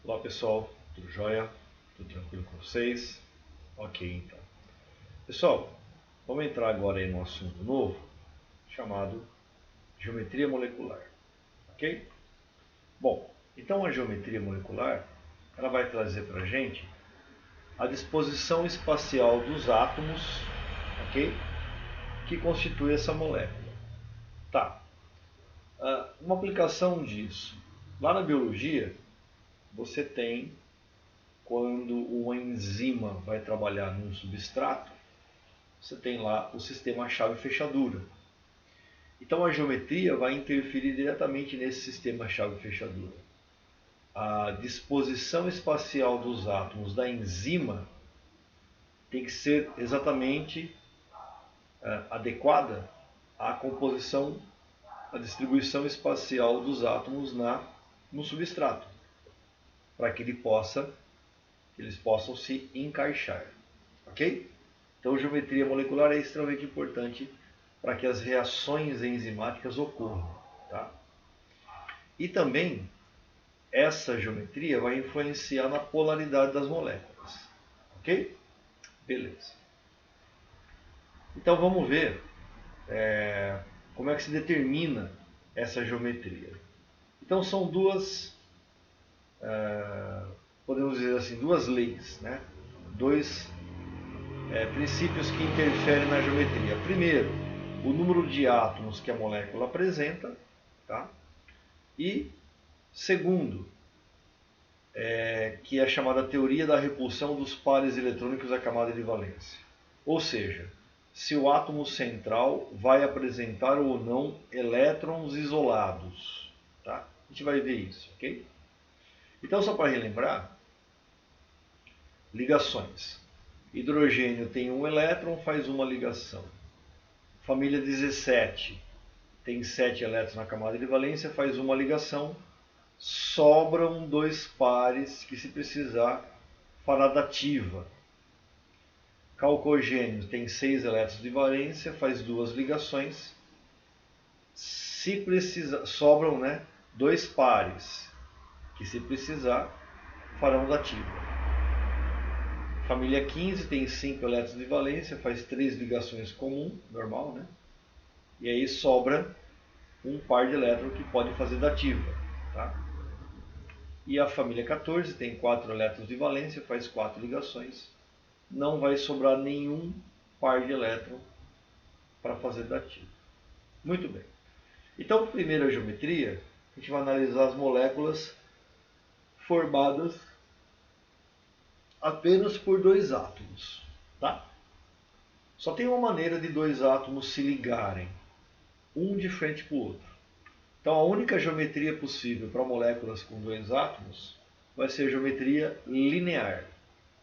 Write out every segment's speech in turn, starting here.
Olá pessoal, tudo jóia? Tudo tranquilo com vocês? Ok, então. Pessoal, vamos entrar agora em um assunto novo chamado geometria molecular, ok? Bom, então a geometria molecular ela vai trazer para a gente a disposição espacial dos átomos, ok? Que constitui essa molécula. Tá. Uma aplicação disso. Lá na biologia, você tem quando uma enzima vai trabalhar num substrato, você tem lá o sistema chave-fechadura. Então a geometria vai interferir diretamente nesse sistema chave-fechadura. A disposição espacial dos átomos da enzima tem que ser exatamente adequada à composição, à distribuição espacial dos átomos no substrato, para que eles possam se encaixar. Ok? Então, geometria molecular é extremamente importante para que as reações enzimáticas ocorram. Tá? E também, essa geometria vai influenciar na polaridade das moléculas. Ok? Beleza. Então, vamos ver como é que se determina essa geometria. Então, são podemos dizer assim, duas leis, né? Dois princípios que interferem na geometria. Primeiro, o número de átomos que a molécula apresenta, tá? E segundo, que é a chamada teoria da repulsão dos pares eletrônicos da camada de valência. Ou seja, se o átomo central vai apresentar ou não elétrons isolados. Tá? A gente vai ver isso, ok? Então, só para relembrar, ligações. Hidrogênio tem um elétron, faz uma ligação. Família 17 tem 7 elétrons na camada de valência, faz uma ligação. Sobram dois pares que, se precisar, fará dativa. Calcogênio tem 6 elétrons de valência, faz duas ligações. Se precisar, sobram dois pares que, se precisar, farão dativa. Família 15 tem 5 elétrons de valência, faz 3 ligações comum, normal, né? E aí sobra um par de elétrons que pode fazer dativa. Tá? E a família 14 tem 4 elétrons de valência, faz 4 ligações. Não vai sobrar nenhum par de elétron para fazer dativa. Muito bem. Então, primeira geometria, a gente vai analisar as moléculas formadas apenas por dois átomos. Tá? Só tem uma maneira de dois átomos se ligarem, um de frente para o outro. Então, a única geometria possível para moléculas com dois átomos vai ser a geometria linear,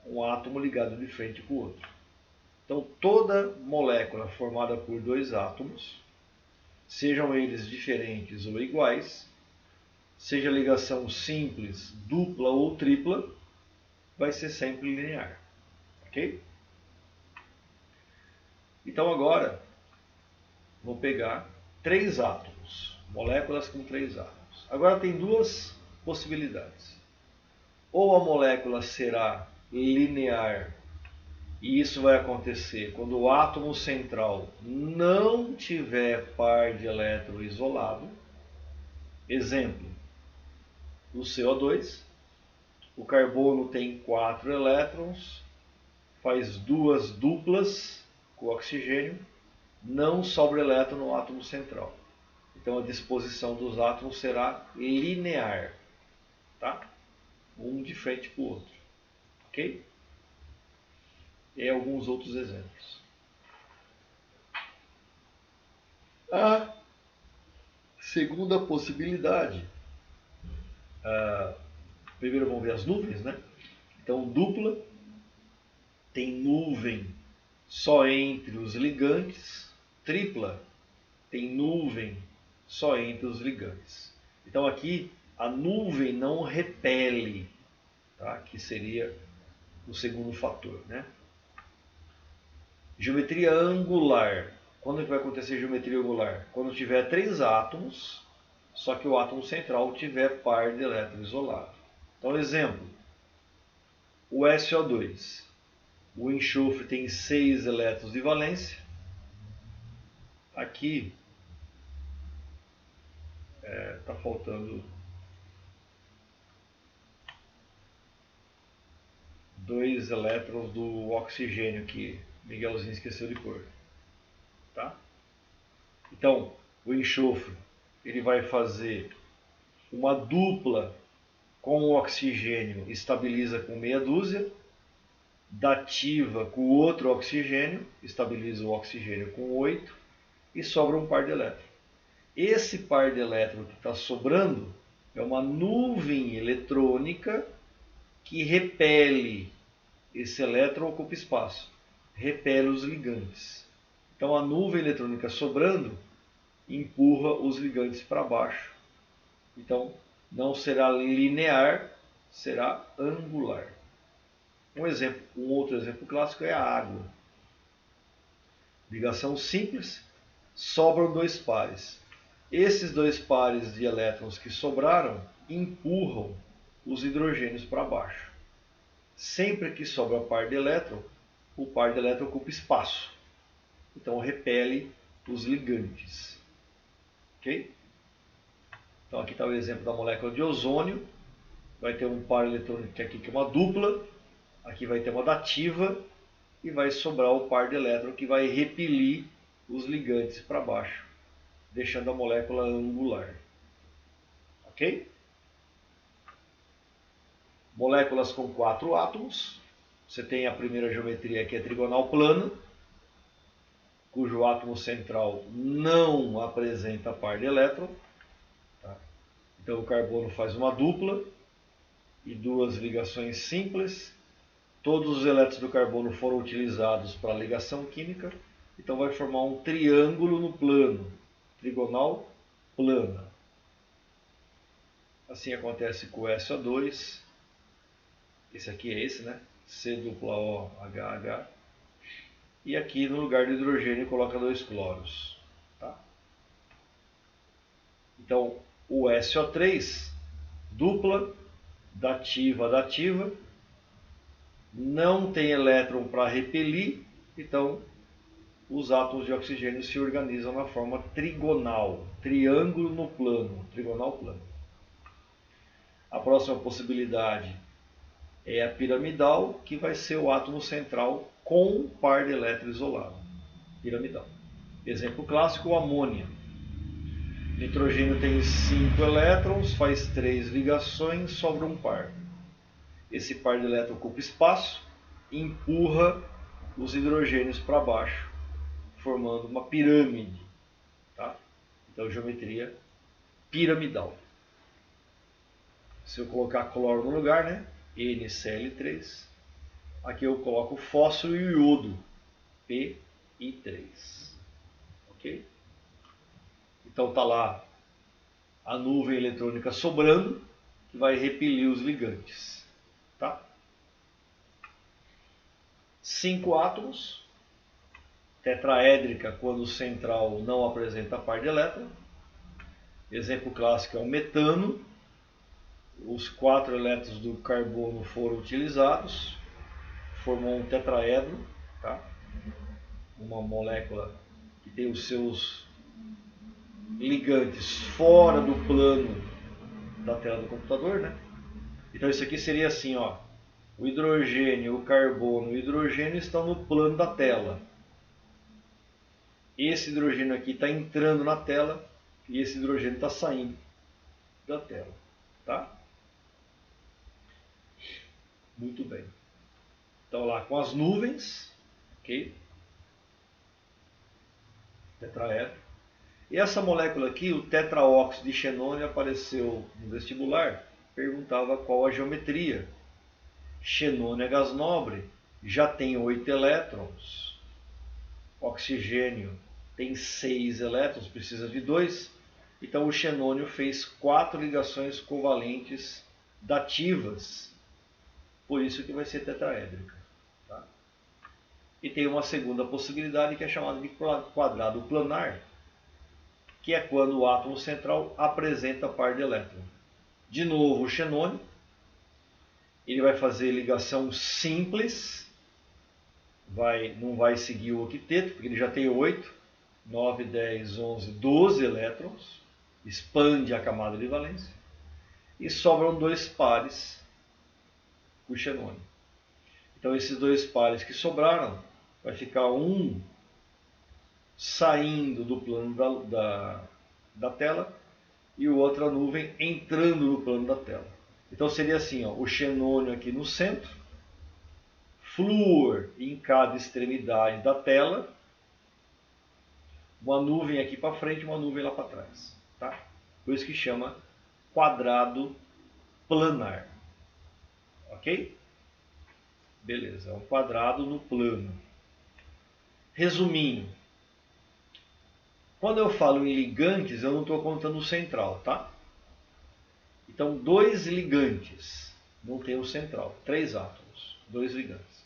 um átomo ligado de frente para o outro. Então, toda molécula formada por dois átomos, sejam eles diferentes ou iguais, seja ligação simples, dupla ou tripla, vai ser sempre linear. Ok? Então, agora, vou pegar três átomos, moléculas com três átomos. Agora tem duas possibilidades. Ou a molécula será linear, e isso vai acontecer quando o átomo central não tiver par de elétron isolado. Exemplo, o CO2, o carbono tem 4 elétrons, faz duas duplas com o oxigênio, não sobra elétron no átomo central. Então a disposição dos átomos será linear, tá? Um de frente para o outro, ok? E alguns outros exemplos. A segunda possibilidade, primeiro vamos ver as nuvens, né? Então dupla, tem nuvem só entre os ligantes, tripla, tem nuvem só entre os ligantes. Então aqui a nuvem não repele, tá? Que seria o segundo fator, né? Geometria angular. Quando que vai acontecer geometria angular? Quando tiver três átomos, só que o átomo central tiver par de elétrons isolado. Então, exemplo, o SO2. O enxofre tem 6 elétrons de valência. Aqui está faltando 2 elétrons do oxigênio que Miguelzinho esqueceu de pôr. Tá? Então, o enxofre ele vai fazer uma dupla com o oxigênio, estabiliza com meia dúzia, dativa com o outro oxigênio, estabiliza o oxigênio com 8 e sobra um par de elétrons. Esse par de elétrons que está sobrando é uma nuvem eletrônica que repele esse elétron, ocupa espaço, repele os ligantes. Então a nuvem eletrônica sobrando empurra os ligantes para baixo. Então não será linear, será angular. Um outro exemplo clássico é a água. Ligação simples, sobram 2 pares. Esses 2 pares de elétrons que sobraram empurram os hidrogênios para baixo. Sempre que sobra par de elétron, o par de elétron ocupa espaço. Então repele os ligantes. Ok? Então aqui está o exemplo da molécula de ozônio. Vai ter um par eletrônico aqui que é uma dupla. Aqui vai ter uma dativa. E vai sobrar o par de elétron que vai repelir os ligantes para baixo, deixando a molécula angular. Ok? Moléculas com 4 átomos. Você tem a primeira geometria que é trigonal plana, cujo átomo central não apresenta par de elétron. Tá? Então o carbono faz uma dupla e 2 ligações simples. Todos os elétrons do carbono foram utilizados para ligação química, então vai formar um triângulo no plano, trigonal plana. Assim acontece com o SO2, esse aqui é esse, né? C-O-H-H. E aqui no lugar do hidrogênio coloca 2 cloros. Tá? Então o SO3, dupla, dativa, dativa. Não tem elétron para repelir, então os átomos de oxigênio se organizam na forma trigonal, triângulo no plano, trigonal plano. A próxima possibilidade é a piramidal, que vai ser o átomo central com par de elétron isolado, piramidal. Exemplo clássico, o amônia. Nitrogênio tem 5 elétrons, faz 3 ligações, sobra um par. Esse par de elétrons ocupa espaço e empurra os hidrogênios para baixo, formando uma pirâmide. Tá? Então, geometria piramidal. Se eu colocar cloro no lugar, né? NCl3. Aqui eu coloco fósforo e iodo, Pi3. Ok? Então está lá a nuvem eletrônica sobrando, que vai repelir os ligantes. Tá? 5 átomos, tetraédrica quando o central não apresenta par de elétron. Exemplo clássico é o metano. Os 4 elétrons do carbono foram utilizados, formou um tetraedro, tá? Uma molécula que tem os seus ligantes fora do plano da tela do computador, né? Então isso aqui seria assim, ó. O hidrogênio, o carbono e o hidrogênio estão no plano da tela. Esse hidrogênio aqui está entrando na tela e esse hidrogênio está saindo da tela. Tá? Muito bem. Então lá com as nuvens, ok? Tetraedro. E essa molécula aqui, o tetraóxido de xenônio, apareceu no vestibular, perguntava qual a geometria. Xenônio é gás nobre, já tem 8 elétrons. Oxigênio tem 6 elétrons, precisa de 2. Então o xenônio fez 4 ligações covalentes dativas. Por isso que vai ser tetraédrica. Tá? E tem uma segunda possibilidade que é chamada de quadrado planar, que é quando o átomo central apresenta par de elétron. De novo o xenônio, ele vai fazer ligação simples, não vai seguir o octeto, porque ele já tem 8, 9, 10, 11, 12 elétrons, expande a camada de valência, e sobram 2 pares por xenônio. Então esses 2 pares que sobraram, vai ficar um saindo do plano da tela e o outra nuvem entrando no plano da tela. Então seria assim, ó, o xenônio aqui no centro, flúor em cada extremidade da tela, uma nuvem aqui para frente e uma nuvem lá para trás. Tá? Por isso que chama quadrado planar. Ok? Beleza, é um quadrado no plano. Resumindo, quando eu falo em ligantes, eu não estou contando o central, tá? Então, 2 ligantes, não tem o central, 3 átomos, 2 ligantes.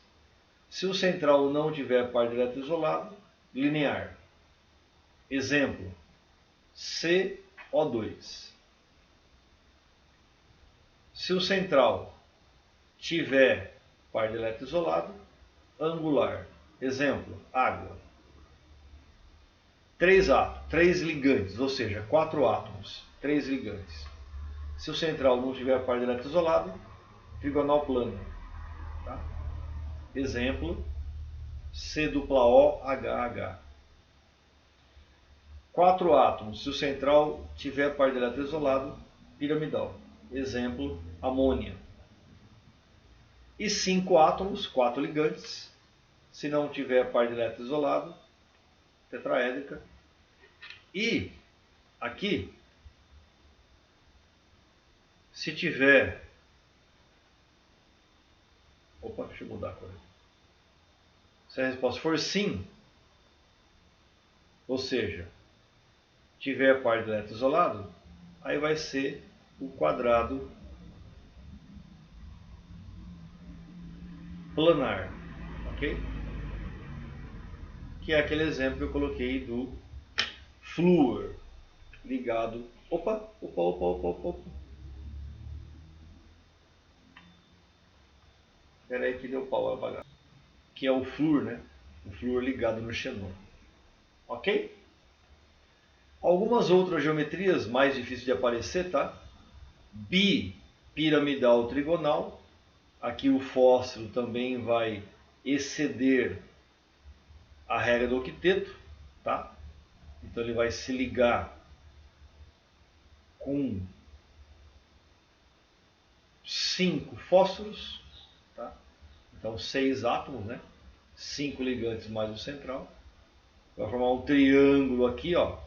Se o central não tiver par de elétron isolado, linear. Exemplo, CO2. Se o central tiver par de elétron isolado, angular. Exemplo, água. 3 ligantes, ou seja, 4 átomos, 3 ligantes. Se o central não tiver par de elétron isolado, trigonal plano. Tá? Exemplo, COOHH. 4 átomos, se o central tiver par de elétron isolado, piramidal. Exemplo, amônia. E 5 átomos, 4 ligantes, se não tiver par de elétron isolado, tetraédrica. E aqui, se tiver... Opa, deixa eu mudar a cor. Se a resposta for sim, ou seja, tiver par de elétron isolado, aí vai ser o quadrado planar, ok? Que é aquele exemplo que eu coloquei do flúor ligado. Opa. Espera aí que deu pau a bagaça. Que é o flúor, né? O flúor ligado no xenônio. Ok? Algumas outras geometrias mais difíceis de aparecer, tá? Bipiramidal trigonal. Aqui o fósforo também vai exceder a regra do octeto, tá? Então ele vai se ligar com 5 fósforos, tá? Então 6 átomos, né? 5 ligantes mais o central. Vai formar um triângulo aqui, ó.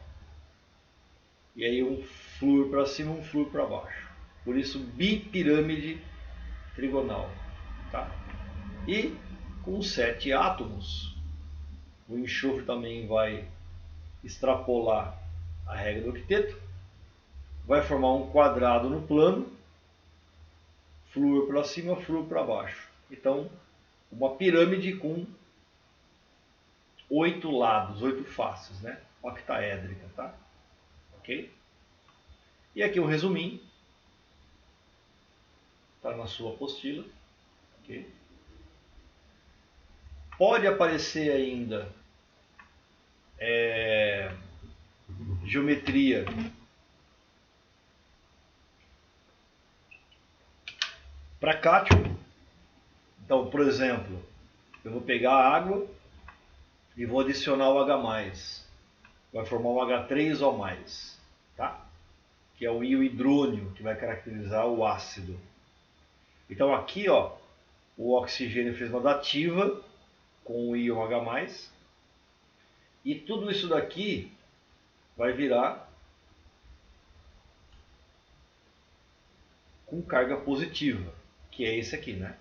E aí um flúor para cima, um flúor para baixo. Por isso bipirâmide trigonal, tá? E com 7 átomos, o enxofre também vai extrapolar a regra do octeto, vai formar um quadrado no plano, flúor para cima, flúor para baixo. Então, uma pirâmide com 8 lados, 8 faces, né? Octaédrica, tá? Ok? E aqui um resuminho, está na sua apostila, ok? Pode aparecer ainda geometria para cátion. Então, por exemplo, eu vou pegar a água e vou adicionar o H+. Vai formar um H3O+, tá? Que é o íon hidrônio, que vai caracterizar o ácido. Então aqui, ó, o oxigênio fez uma dativa com o íon H+, e tudo isso daqui vai virar com carga positiva, que é esse aqui, né?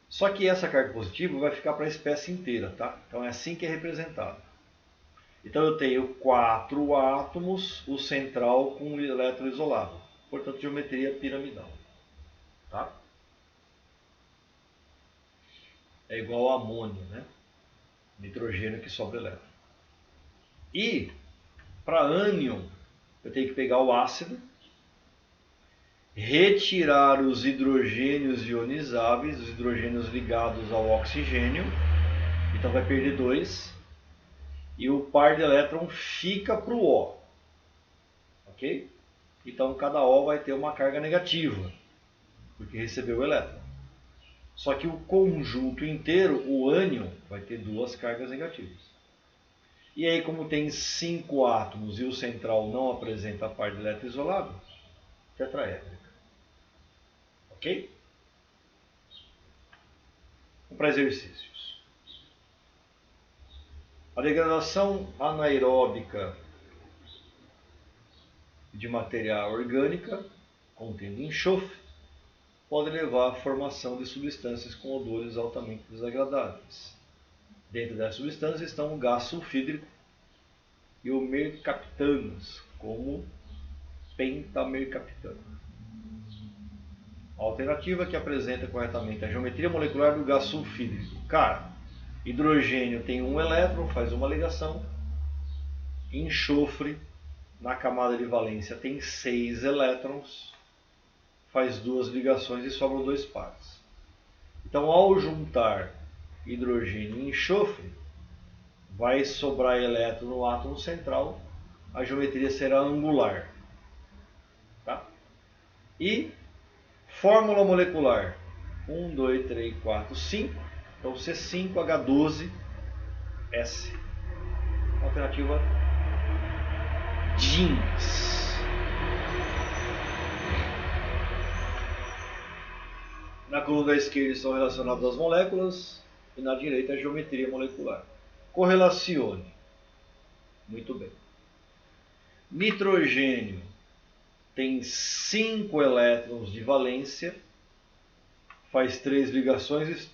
Só que essa carga positiva vai ficar para a espécie inteira, tá? Então é assim que é representado. Então eu tenho 4 átomos, o central com o elétron isolado. Portanto, geometria piramidal. Tá? É igual a amônio, né? Nitrogênio que sobra elétron. E para ânion, eu tenho que pegar o ácido retirar os hidrogênios ionizáveis, os hidrogênios ligados ao oxigênio, então vai perder 2, e o par de elétron fica para o O, ok? Então cada O vai ter uma carga negativa, porque recebeu o elétron. Só que o conjunto inteiro, o ânion, vai ter 2 cargas negativas. E aí, como tem 5 átomos e o central não apresenta par de elétron isolado, tetraédrica. Ok? Vamos para exercícios. A degradação anaeróbica de matéria orgânica contendo enxofre pode levar à formação de substâncias com odores altamente desagradáveis. Dentro dessas substâncias estão o gás sulfídrico e o mercaptanos, como pentamercaptano. A alternativa que apresenta corretamente a geometria molecular do gás sulfídrico. Cara, hidrogênio tem um elétron, faz uma ligação. Enxofre, na camada de valência, tem 6 elétrons, faz 2 ligações e sobram 2 pares. Então, ao juntar hidrogênio e enxofre, vai sobrar elétron no átomo central, a geometria será angular. Tá? E fórmula molecular 1, 2, 3, 4, 5. Então C5H12S. Alternativa jeans. Na coluna da esquerda estão relacionadas as moléculas e na direita a geometria molecular. Correlacione. Muito bem. Nitrogênio tem 5 elétrons de valência, faz 3 ligações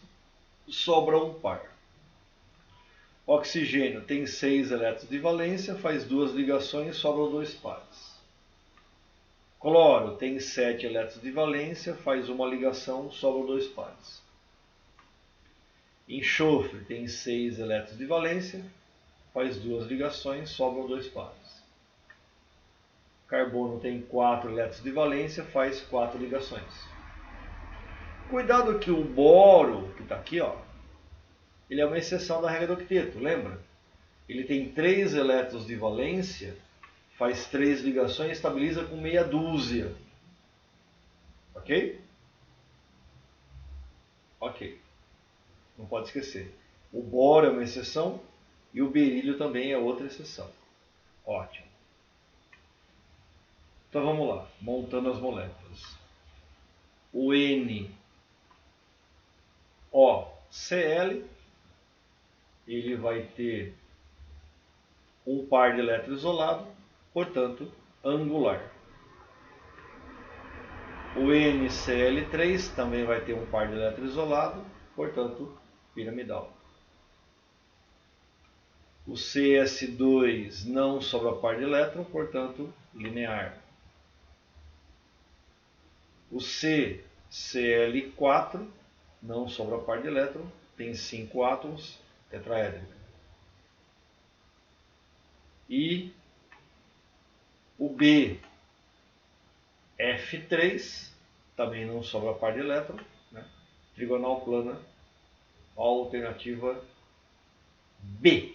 e sobra um par. Oxigênio tem 6 elétrons de valência, faz 2 ligações e sobram 2 pares. Cloro tem 7 elétrons de valência, faz uma ligação, sobram 2 pares. Enxofre tem 6 elétrons de valência, faz 2 ligações, sobram 2 pares. Carbono tem 4 elétrons de valência, faz 4 ligações. Cuidado que o boro, que está aqui, ó, ele é uma exceção da regra do octeto, lembra? Ele tem 3 elétrons de valência, faz 3 ligações e estabiliza com meia dúzia. Ok? Ok. Não pode esquecer. O boro é uma exceção e o berílio também é outra exceção. Ótimo. Então vamos lá, montando as moléculas. O NOCl, ele vai ter um par de elétrons isolado, portanto, angular. O NCl3 também vai ter um par de elétrons isolado, portanto, piramidal. O CS2 não sobra par de elétron, portanto, linear. O CCl4 não sobra par de elétron, tem 5 átomos, tetraédrica. E o BF3 também não sobra par de elétron, né? Trigonal plana, alternativa B.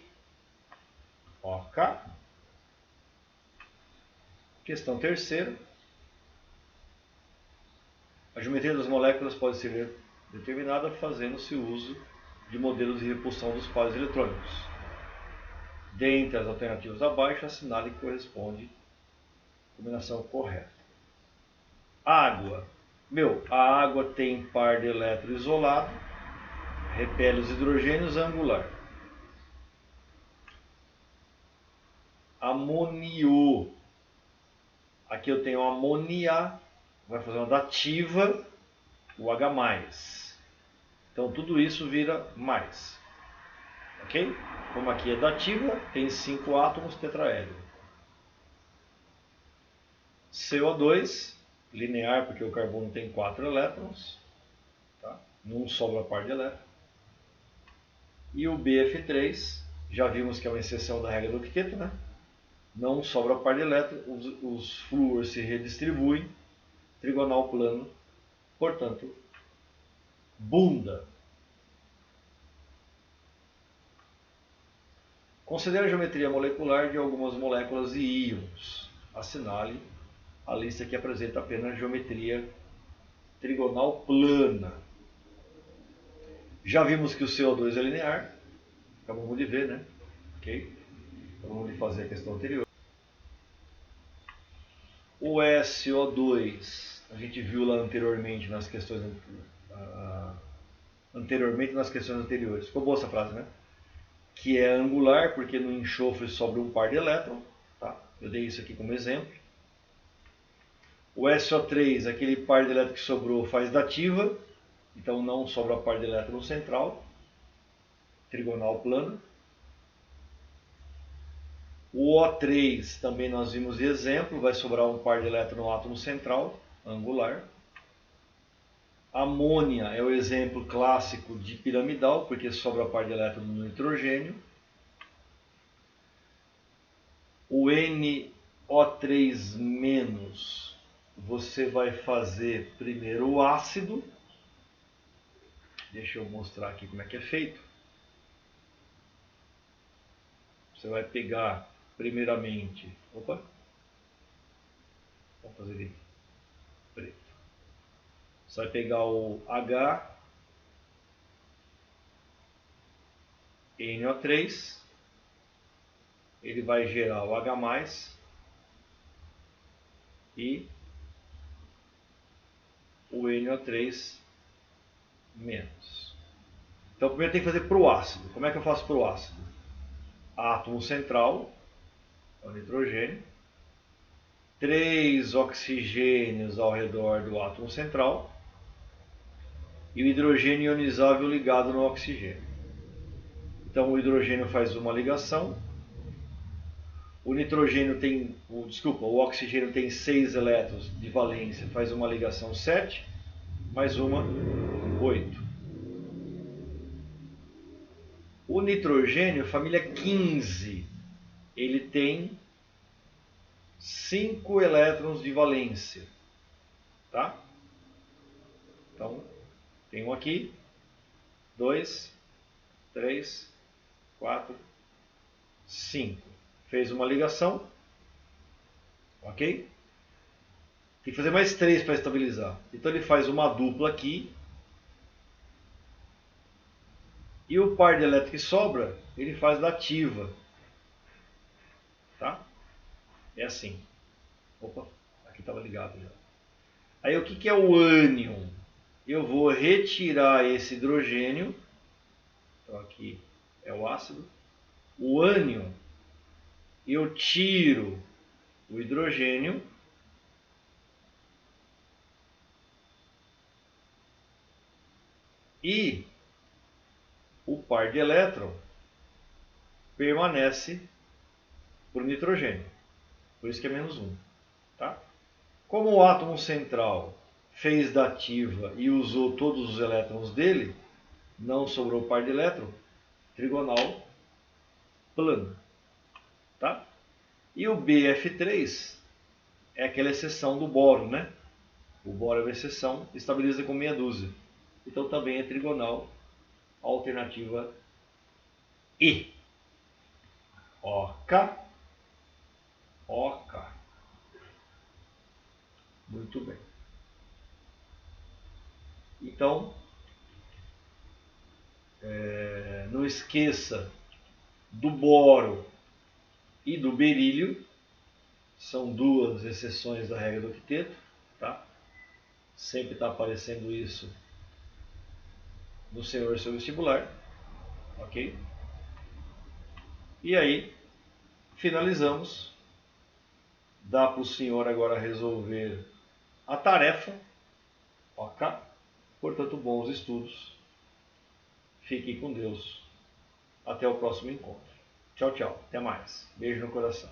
Ok? Questão terceira. A geometria das moléculas pode ser determinada fazendo-se uso de modelos de repulsão dos pares eletrônicos. Dentre as alternativas abaixo, assinale que corresponde à combinação correta. Água. A água tem par de elétron isolado, repele os hidrogênios, angular. Amonio. Aqui eu tenho amônia, vai fazer uma dativa, o H+. Então tudo isso vira mais. Ok? Como aqui é dativa, tem 5 átomos, tetraédrico. CO2, linear, porque o carbono tem 4 elétrons. Tá? Não sobra par de elétron. E o BF3, já vimos que é uma exceção da regra do octeto, né? Não sobra par de elétron, os flúor se redistribuem, trigonal plano, portanto, bunda. Considere a geometria molecular de algumas moléculas e íons. Assinale a lista que apresenta apenas geometria trigonal plana. Já vimos que o CO2 é linear. Acabamos de ver, né? Ok? Acabamos de fazer a questão anterior. O SO2, a gente viu lá anteriormente nas questões anteriores. Ficou boa essa frase, né? Que é angular, porque no enxofre sobra um par de elétrons. Tá? Eu dei isso aqui como exemplo. O SO3, aquele par de elétrons que sobrou, faz dativa. Então não sobra par de elétron no central. Trigonal plano. O O3 também nós vimos de exemplo, vai sobrar um par de elétrons no átomo central, angular. Amônia é o exemplo clássico de piramidal, porque sobra par de elétrons no nitrogênio. O NO3-, você vai fazer primeiro o ácido. Deixa eu mostrar aqui como é que é feito. Você vai pegar primeiramente... Opa! Vamos fazer ele preto. Você vai pegar o HNO3. Ele vai gerar o H+, e o NO3-. Então primeiro tem que fazer para o ácido. Como é que eu faço para o ácido? Átomo central, é o nitrogênio. 3 oxigênios ao redor do átomo central. E o hidrogênio ionizável ligado no oxigênio. Então o hidrogênio faz uma ligação. O oxigênio tem 6 elétrons de valência, faz uma ligação 7, mais uma 8. O nitrogênio, família 15, ele tem 5 elétrons de valência, tá? Então, tem um aqui, 2, 3, 4, 5. Fez uma ligação, ok? Tem que fazer mais 3 para estabilizar. Então ele faz uma dupla aqui. E o par de elétrons que sobra, ele faz dativa. Tá? É assim. Opa, aqui estava ligado já. Aí o que é o ânion? Eu vou retirar esse hidrogênio. Então aqui é o ácido. O ânion, eu tiro o hidrogênio. E o par de elétron permanece para o nitrogênio. Por isso que é menos 1. Tá? Como o átomo central fez dativa e usou todos os elétrons dele, não sobrou par de elétron, trigonal plano. Tá? E o BF3 é aquela exceção do boro, né? O boro é uma exceção, estabiliza com meia dúzia. Então também é trigonal, alternativa E. OK. OK. Muito bem. Então, não esqueça do boro e do berílio. São duas exceções da regra do octeto. Tá? Sempre está aparecendo isso no senhor seu vestibular. Ok? E aí, finalizamos. Dá para o senhor agora resolver a tarefa. Ok? Portanto, bons estudos. Fiquem com Deus. Até o próximo encontro. Tchau, tchau. Até mais. Beijo no coração.